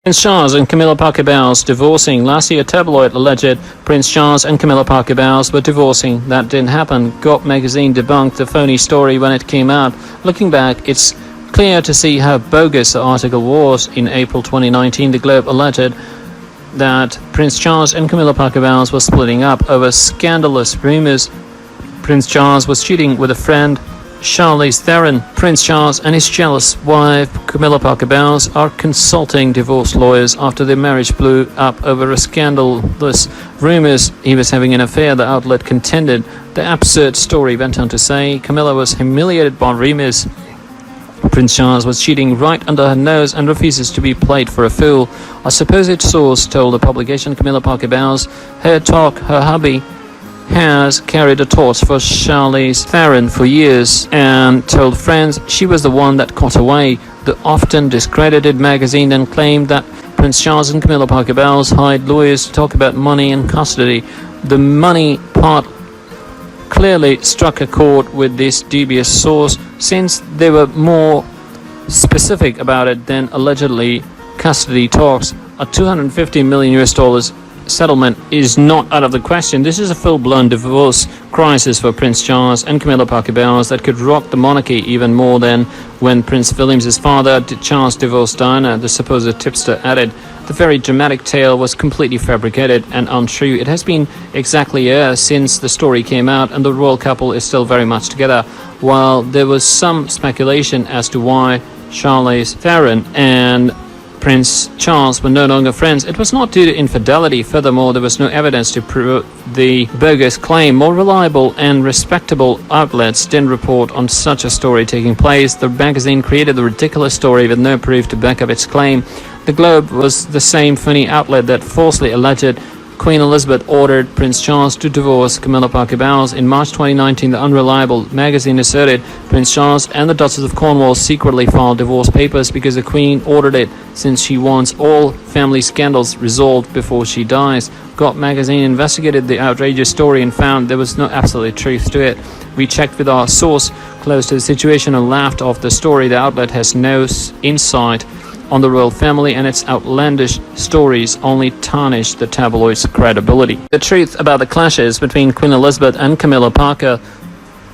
Prince Charles and Camilla Parker Bowles divorcing. Last year, tabloid alleged Prince Charles and Camilla Parker Bowles were divorcing. That didn't happen. Gob magazine debunked the phony story when it came out. Looking back, it's clear to see how bogus the article was. In April 2019, the Globe alleged that Prince Charles and Camilla Parker Bowles were splitting up over scandalous rumors. Prince Charles was cheating with a friend, Charlize Theron. Prince Charles and his jealous wife, Camilla Parker Bowles, are consulting divorce lawyers after their marriage blew up over a scandalous rumors he was having an affair, the outlet contended. The absurd story went on to say Camilla was humiliated by rumors Prince Charles was cheating right under her nose and refuses to be played for a fool. A supposed source told the publication Camilla Parker Bowles her hubby has carried a torch for Charlize Theron for years and told friends she was the one that caught away. The often discredited magazine then claimed that Prince Charles and Camilla Parker Bowles hired lawyers to talk about money and custody. The money part clearly struck a chord with this dubious source, since they were more specific about it than allegedly custody talks. A $250 million settlement is not out of the question. This is a full-blown divorce crisis for Prince Charles and Camilla Parker Bowles that could rock the monarchy even more than when Prince William's father, Charles, divorced Diana. The supposed tipster added, "The very dramatic tale was completely fabricated and untrue. It has been exactly a year since the story came out and the royal couple is still very much together. While there was some speculation as to why Charlize Theron and Prince Charles were no longer friends, it was not due to infidelity. Furthermore, there was no evidence to prove the bogus claim. More reliable and respectable outlets didn't report on such a story taking place. The magazine created a ridiculous story with no proof to back up its claim. The Globe was the same funny outlet that falsely alleged Queen Elizabeth ordered Prince Charles to divorce Camilla Parker Bowles. In March 2019, the unreliable magazine asserted Prince Charles and the Duchess of Cornwall secretly filed divorce papers because the Queen ordered it, since she wants all family scandals resolved before she dies. Gob magazine investigated the outrageous story and found there was no absolute truth to it. We checked with our source close to the situation and laughed off the story. The outlet has no insight on the royal family, and its outlandish stories only tarnish the tabloid's credibility. The truth about the clashes between Queen Elizabeth and Camilla Parker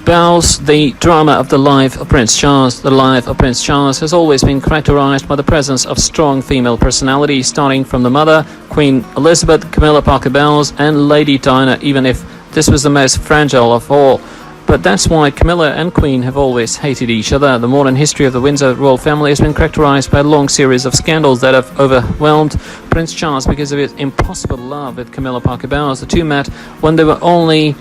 Bowles, the drama of the life of Prince Charles. The life of Prince Charles has always been characterized by the presence of strong female personalities, starting from the mother, Queen Elizabeth, Camilla Parker Bowles, and Lady Diana, even if this was the most fragile of all. But that's why Camilla and Queen have always hated each other. The modern history of the Windsor royal family has been characterized by a long series of scandals that have overwhelmed Prince Charles because of his impossible love with Camilla Parker Bowles. The two met when they were only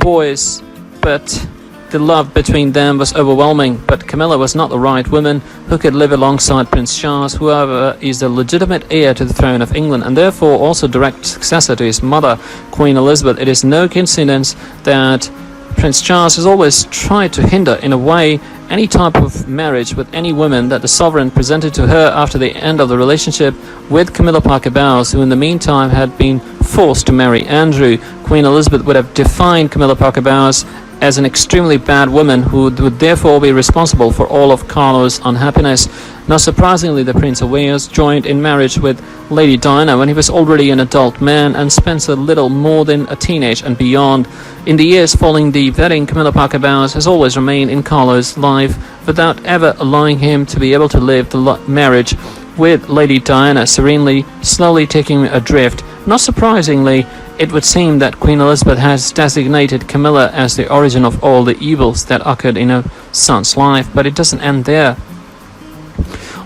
boys, but the love between them was overwhelming. But Camilla was not the right woman who could live alongside Prince Charles, who, however, is the legitimate heir to the throne of England and therefore also direct successor to his mother, Queen Elizabeth. It is no coincidence that Prince Charles has always tried to hinder, in a way, any type of marriage with any woman that the sovereign presented to her after the end of the relationship with Camilla Parker Bowles, who in the meantime had been forced to marry Andrew. Queen Elizabeth would have defined Camilla Parker Bowles as an extremely bad woman who would therefore be responsible for all of Carlo's unhappiness. Not surprisingly, the Prince of Wales joined in marriage with Lady Diana when he was already an adult man and spent a little more than a teenage and beyond. In the years following the wedding, Camilla Parker Bowles has always remained in Carlo's life without ever allowing him to be able to live the marriage with Lady Diana serenely, slowly taking adrift. Not surprisingly, it would seem that Queen Elizabeth has designated Camilla as the origin of all the evils that occurred in her son's life, but it doesn't end there.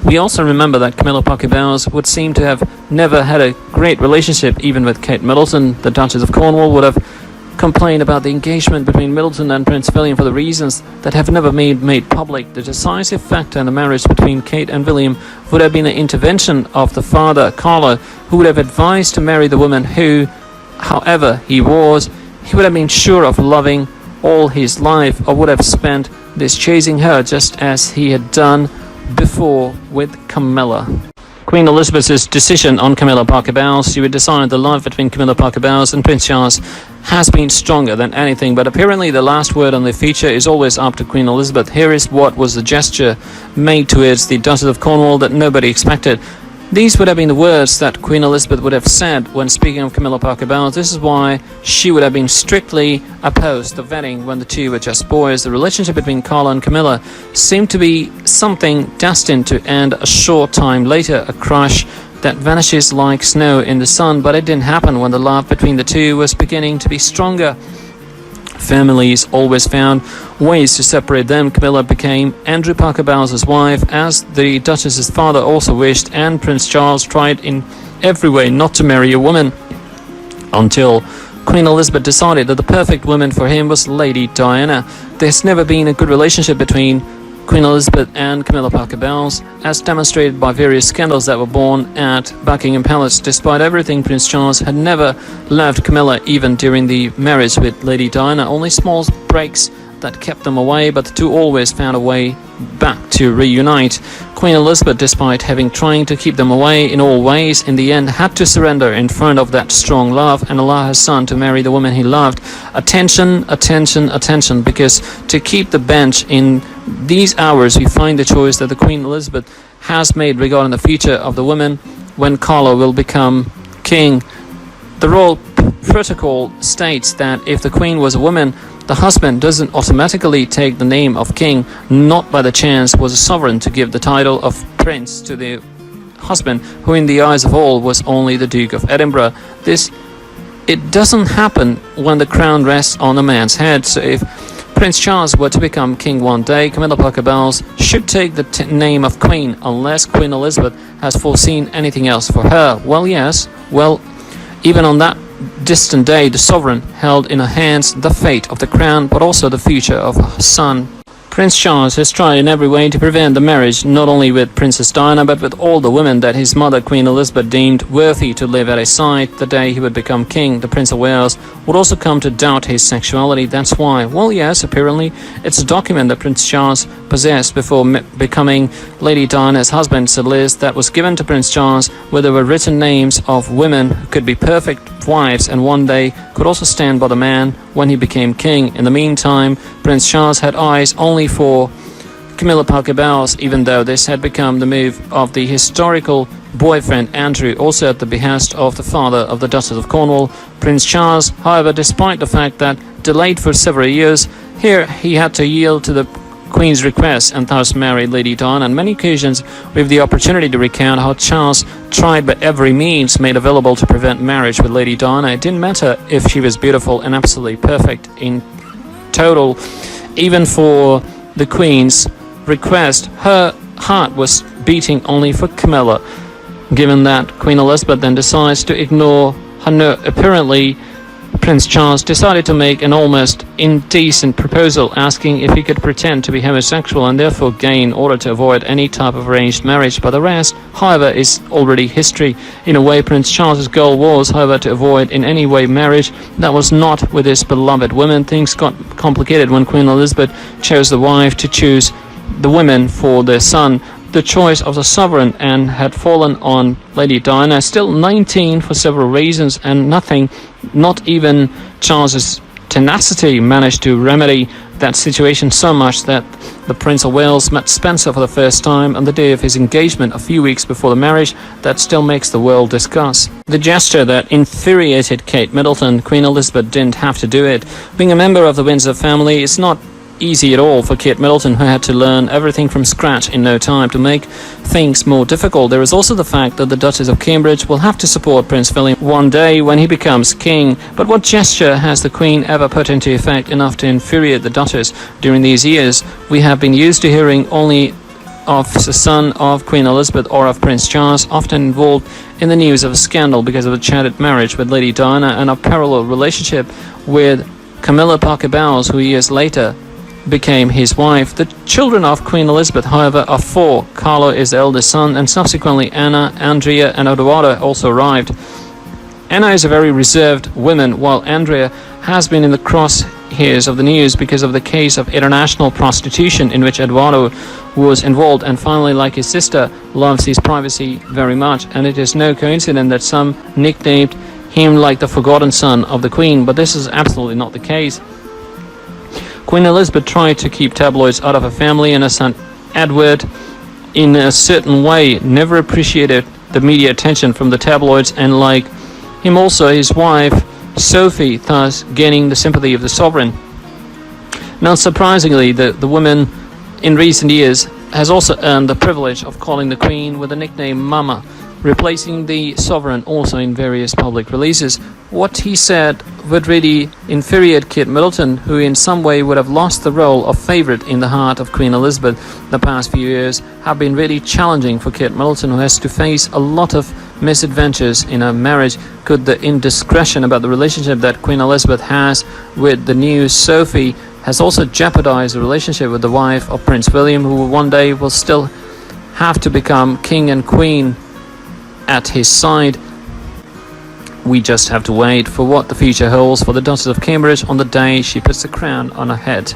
We also remember that Camilla Parker Bowles would seem to have never had a great relationship even with Kate Middleton. The Duchess of Cornwall would have complained about the engagement between Middleton and Prince William for the reasons that have never been made public. The decisive factor in the marriage between Kate and William would have been the intervention of the father, Carlo, who would have advised to marry the woman who, however he was, he would have been sure of loving all his life, or would have spent this chasing her just as he had done before with Camilla. Queen Elizabeth's decision on Camilla Parker Bowles, she would decide the love between Camilla Parker Bowles and Prince Charles has been stronger than anything, but apparently the last word on the feature is always up to Queen Elizabeth. Here is what was the gesture made towards the Duchess of Cornwall that nobody expected. These would have been the words that Queen Elizabeth would have said when speaking of Camilla Parker Bowles. This is why she would have been strictly opposed to the wedding when the two were just boys. The relationship between Carlo and Camilla seemed to be something destined to end a short time later, a crush that vanishes like snow in the sun, but it didn't happen when the love between the two was beginning to be stronger. Families always found ways to separate them. Camilla became Andrew Parker Bowles' wife, as the Duchess's father also wished, and Prince Charles tried in every way not to marry a woman, until Queen Elizabeth decided that the perfect woman for him was Lady Diana. There's never been a good relationship between Queen Elizabeth and Camilla Parker Bowles, as demonstrated by various scandals that were born at Buckingham Palace. Despite everything, Prince Charles had never loved Camilla, even during the marriage with Lady Diana. Only small breaks that kept them away, but the two always found a way back to reunite. Queen Elizabeth, despite having tried to keep them away in all ways, in the end had to surrender in front of that strong love and allow her son to marry the woman he loved. Attention, attention, attention, because to keep the bench in these hours, we find the choice that the Queen Elizabeth has made regarding the future of the woman when Carlo will become king. The royal protocol states that if the Queen was a woman, the husband doesn't automatically take the name of king. Not by the chance was a sovereign to give the title of prince to the husband, who in the eyes of all was only the Duke of Edinburgh. It doesn't happen when the crown rests on a man's head. So if Prince Charles were to become king one day, Camilla Parker Bowles should take the name of Queen, unless Queen Elizabeth has foreseen anything else for her. Even on that distant day, the sovereign held in her hands the fate of the crown, but also the future of her son. Prince Charles has tried in every way to prevent the marriage, not only with Princess Diana, but with all the women that his mother, Queen Elizabeth, deemed worthy to live at his side. The day he would become king, the Prince of Wales would also come to doubt his sexuality. That's why, apparently, it's a document that Prince Charles possessed before becoming Lady Diana's husband. It's a list that was given to Prince Charles, where there were written names of women who could be perfect wives and one day could also stand by the man when he became king. In the meantime, Prince Charles had eyes only for Camilla Parker Bowles, even though this had become the move of the historical boyfriend Andrew, also at the behest of the father of the Duchess of Cornwall. Prince Charles, however, despite the fact that delayed for several years, here he had to yield to the Queen's request and thus married Lady Diana. On many occasions, we have the opportunity to recount how Charles tried by every means made available to prevent marriage with Lady Diana. It didn't matter if she was beautiful and absolutely perfect in total. Even for the Queen's request, her heart was beating only for Camilla. Given that Queen Elizabeth then decides to ignore her note, apparently Prince Charles decided to make an almost indecent proposal, asking if he could pretend to be homosexual and therefore gay in order to avoid any type of arranged marriage. But the rest, however, is already history. In a way, Prince Charles's goal was, however, to avoid in any way marriage that was not with his beloved woman. Things got complicated when Queen Elizabeth chose the wife to choose the women for their son. The choice of the sovereign and had fallen on Lady Diana, still 19 for several reasons, and nothing, not even Charles's tenacity, managed to remedy that situation, so much that the Prince of Wales met Spencer for the first time on the day of his engagement a few weeks before the marriage. That still makes the world discuss. The gesture that infuriated Kate Middleton, Queen Elizabeth didn't have to do it. Being a member of the Windsor family is not easy at all for Kate Middleton, who had to learn everything from scratch in no time. To make things more difficult, there is also the fact that the Duchess of Cambridge will have to support Prince William one day when he becomes king. But what gesture has the Queen ever put into effect enough to infuriate the Duchess? During these years, we have been used to hearing only of the son of Queen Elizabeth or of Prince Charles, often involved in the news of a scandal because of a chatted marriage with Lady Diana and a parallel relationship with Camilla Parker Bowles, who years later became his wife. The children of Queen Elizabeth, however, are four. Carlo is the eldest son, and subsequently Anna, Andrea, and Eduardo also arrived. Anna is a very reserved woman, while Andrea has been in the crosshairs of the news because of the case of international prostitution in which Eduardo was involved, and finally, like his sister, loves his privacy very much, and it is no coincidence that some nicknamed him like the forgotten son of the Queen, but this is absolutely not the case. Queen Elizabeth tried to keep tabloids out of her family, and her son Edward, in a certain way, never appreciated the media attention from the tabloids, and like him also his wife Sophie, thus gaining the sympathy of the sovereign. Not surprisingly, the woman in recent years has also earned the privilege of calling the Queen with the nickname Mama, replacing the sovereign also in various public releases. What he said would really infuriate Kate Middleton, who in some way would have lost the role of favourite in the heart of Queen Elizabeth. The past few years have been really challenging for Kate Middleton, who has to face a lot of misadventures in her marriage. Could the indiscretion about the relationship that Queen Elizabeth has with the new Sophie has also jeopardized the relationship with the wife of Prince William, who one day will still have to become king and queen at his side? We just have to wait for what the future holds for the Duchess of Cambridge on the day she puts the crown on her head.